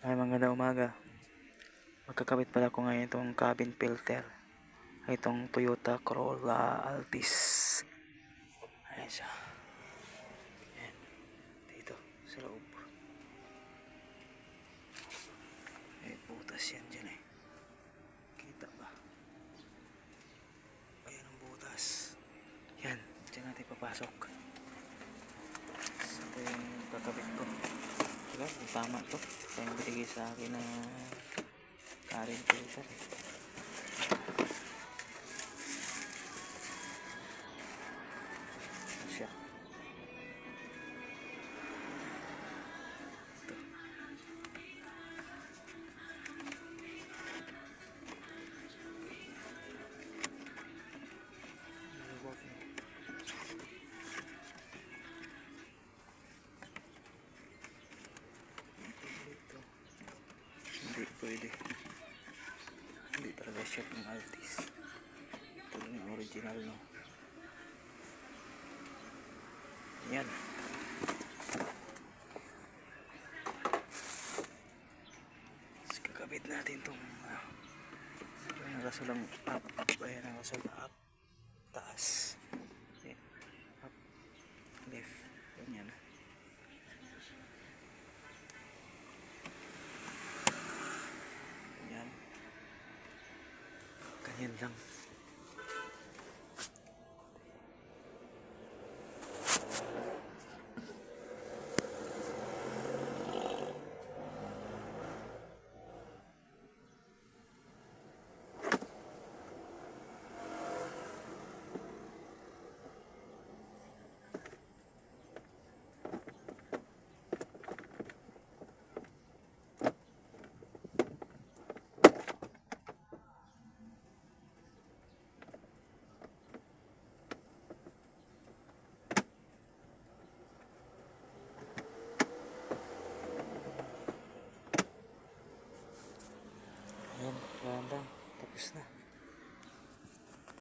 Ay, magandang umaga. Magkakabit pala ko ngayon itong cabin filter. Itong Toyota Corolla Altis. Ayan siya. Ayan. Dito, sa loob. Ay, butas yan dyan eh. Kita ba? Ayan ang butas. Yan, dyan natin papasok. Ito yung kakabit ko. Diba? Tama to. Ito yung binigay sa akin na cabin filter eh. Siya. Hindi pwede. Hindi talaga siya ng Altis. Ito yung original, no? Yan. Tapos kakabit natin itong ayan ang rasulang up. Ayan ang rasulang up. Taas. Ayan. Up. Left. Ganyan. Ganyan. Ganyan lang. Ayan, ganda. Tapos na.